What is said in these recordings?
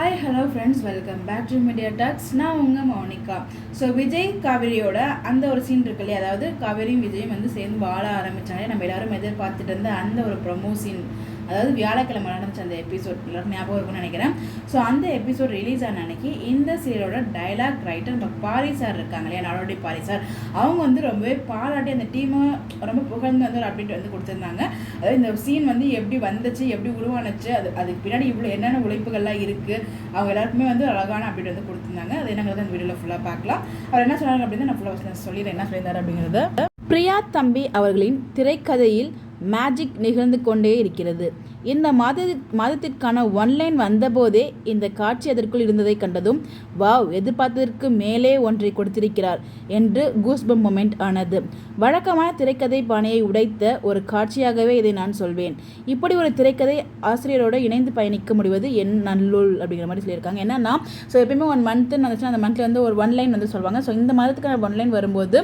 Hi hello friends, welcome back to media talks. நான் உங்கள் Mounika. So Vijay காவேரியோட அந்த ஒரு சீன் இருக்கு இல்லையா, அதாவது காவேரியும் விஜயும் வந்து சேர்ந்து வாழ ஆரம்பித்தாங்க. நம்ம எல்லாரும் எதிர்பார்த்துட்டு இருந்த அந்த ஒரு ப்ரொமோ சீன், அதாவது வியாழக்கிழமை நடந்துச்சு அந்த எபிசோட், எல்லாரும் ஞாபகம் இருக்கும்னு நினைக்கிறேன். ஸோ அந்த எபிசோட் ரிலீஸ் ஆன அன்னைக்கு இந்த சீரியலோட டைலாக் ரைட்டர் நம்ம பாரி சார் இருக்காங்க இல்லையா, நாடோடி பாரி சார், அவங்க வந்து ரொம்பவே பாராட்டி அந்த டீமை ரொம்ப புகழ்ந்து வந்து ஒரு அப்டேட் வந்து கொடுத்துருந்தாங்க. அதாவது இந்த சீன் வந்து எப்படி வந்துச்சு, எப்படி உருவானுச்சு, அதுக்கு பின்னாடி இவ்வளோ என்னென்ன உழைப்புகள்லாம் இருக்குது, அவங்க எல்லாருக்குமே வந்து அழகான அப்டேட் வந்து கொடுத்துருந்தாங்க. அது என்னங்கிறது அந்த வீடியோவில் ஃபுல்லாக பார்க்கலாம். அவர் என்ன சொன்னாங்க அப்படின்னு நான் ஃபுல்லாக சொல்லிடுறேன், என்ன சொல்லியிருந்தாரு அப்படிங்கிறத. பிரியா தம்பி அவர்களின் திரைக்கதையில் மேஜிக் நிகழ்ந்து கொண்டே இருக்கிறது. இந்த மாதத்திற்கான ஒன்லைன் வந்தபோதே இந்த காட்சி அதற்குள் இருந்ததை கண்டதும் வாவ், எதிர்பார்த்ததற்கு மேலே ஒன்றை கொடுத்திருக்கிறார் என்று கூஸ்பம் மொமெண்ட் ஆனது. வழக்கமான திரைக்கதை பாணியை உடைத்த ஒரு காட்சியாகவே இதை நான் சொல்வேன். இப்படி ஒரு திரைக்கதை ஆசிரியரோடு இணைந்து பயணிக்க முடிவது என் நல்லூல் அப்படிங்கிற மாதிரி சொல்லியிருக்காங்க. என்னன்னா, ஸோ எப்பயுமே 1 மந்த் வந்துச்சுன்னா அந்த மந்த்ல வந்து ஒரு ஒன்லைன் வந்து சொல்லுவாங்க. ஸோ இந்த மாதத்துக்கான ஒன்லைன் வரும்போது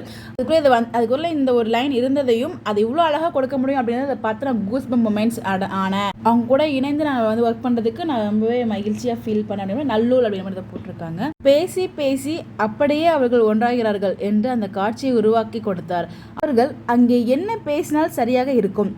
அதுக்குள்ளே இந்த ஒரு லைன் இருந்ததையும் அதை இவ்வளோ அழகாக கொடுக்க முடியும் அப்படின்றத பார்த்து நான் கூஸ்பம் மொமெண்ட்ஸ் ஆனேன். அவங்க கூட இணைந்து நான் வந்து ஒர்க் பண்ணுறதுக்கு நான் ரொம்பவே மகிழ்ச்சியாக ஃபீல் பண்ண அப்படின்னா நல்லூல் அப்படிங்கிற மாதிரி போட்டிருக்காங்க. பேசி பேசி அப்படியே அவர்கள் ஒன்றாகிறார்கள் என்று அந்த காட்சியை உருவாக்கி கொடுத்தார். அவர்கள் அங்கே என்ன பேசினால் சரியாக இருக்கும்,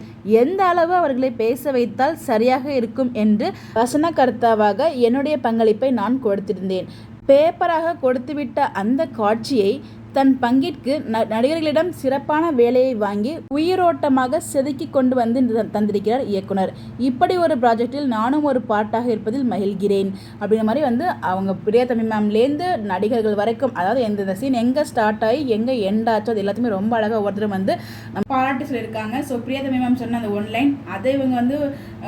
எந்த அளவு அவர்களை பேச வைத்தால் சரியாக இருக்கும் என்று வசனகர்த்தாவாக என்னுடைய பங்களிப்பை நான் கொடுத்திருந்தேன். பேப்பராக கொடுத்துவிட்ட அந்த காட்சியை தன் பங்கிற்கு நடிகர்களிடம் சிறப்பான வேலையை வாங்கி உயிரோட்டமாக செதுக்கி கொண்டு வந்து தந்திருக்கிறார் இயக்குனர். இப்படி ஒரு ப்ராஜெக்டில் நானும் ஒரு பார்ட்டாக இருப்பதில் மகிழ்கிறேன் அப்படிங்கிற மாதிரி வந்து அவங்க பிரியா தம்பி மேம்லேருந்து நடிகர்கள் வரைக்கும், அதாவது எந்த சீன் எங்கே ஸ்டார்ட் ஆகி எங்கே எண்ட் ஆச்சோ அது எல்லாத்தையுமே ரொம்ப அழகாக ஒவ்வொருத்தரும் வந்து பாராட்டி சொல்லியிருக்காங்க. ஸோ பிரியா தம்பி மேம் சொன்ன அந்த ஒன்லைன், அதை இவங்க வந்து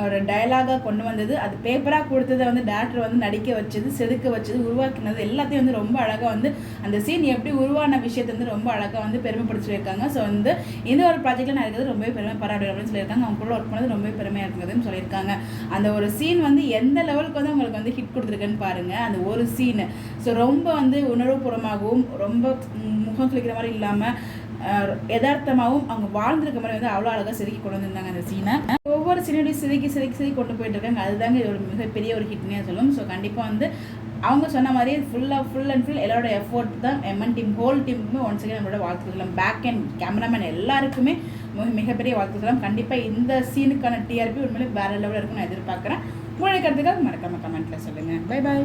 ஒரு டயலாகாக கொண்டு வந்தது, அது பேப்பராக கொடுத்ததை வந்து டேரக்டர் வந்து நடிக்க வச்சது, செதுக்க வச்சது, உருவாக்கினது எல்லாத்தையும் வந்து ரொம்ப அழகாக வந்து அந்த சீன் எப்படி உருவான விஷயத்தை வந்து ரொம்ப அழகாக வந்து பெருமைப்படுத்திருக்காங்க. ஸோ வந்து இந்த ஒரு ப்ராஜெக்டில் நான் இருக்கிறது ரொம்பவே பெருமை பாராட்டு அப்படின்னு சொல்லியிருக்காங்க. அவங்க கூட ஒர்க் பண்ணது ரொம்பவே பெருமையாக இருக்குதுன்னு சொல்லியிருக்காங்க. அந்த ஒரு சீன் வந்து எந்த லெவலுக்கு வந்து அவங்களுக்கு வந்து ஹிட் கொடுத்துருக்குன்னு பாருங்கள். அந்த ஒரு சீனு ஸோ ரொம்ப வந்து உணர்வுபூர்வமாகவும் ரொம்ப முகம் சொல்லிக்கிற மாதிரி இல்லாமல் யதார்த்தமாகவும் அவங்க வாழ்ந்திருக்க மாதிரி வந்து அவ்வளோ அழகாக செதுக்கி கொண்டு வந்திருந்தாங்க அந்த சீனை. ஒவ்வொரு சீனையும் செதுக்கி கொண்டு போயிட்டு இருக்காங்க. அதுதாங்க ஒரு மிகப்பெரிய ஒரு ஹிட்னே சொல்லும். ஸோ கண்டிப்பாக வந்து அவங்க சொன்ன மாதிரி ஃபுல் அண்ட் ஃபுல் எல்லாரோட எஃபோர்ட் தான். எம்என் டீம் ஹோல் டீமுக்குமே ஒன்ஸ் அகேன் நம்மளோட வாழ்த்துக்கலாம். பேக் அண்ட் கேமராமேன் எல்லாருக்குமே மிகப்பெரிய வாழ்த்துக்கலாம். கண்டிப்பாக இந்த சீனுக்கான டிஆர்பி உண்மையிலே வேறு லெவலில் இருக்குன்னு நான் எதிர்பார்க்குறேன். உங்களுடைய கருத்துக்கள் மறக்காம கமெண்ட்டில் சொல்லுங்கள். Bye bye.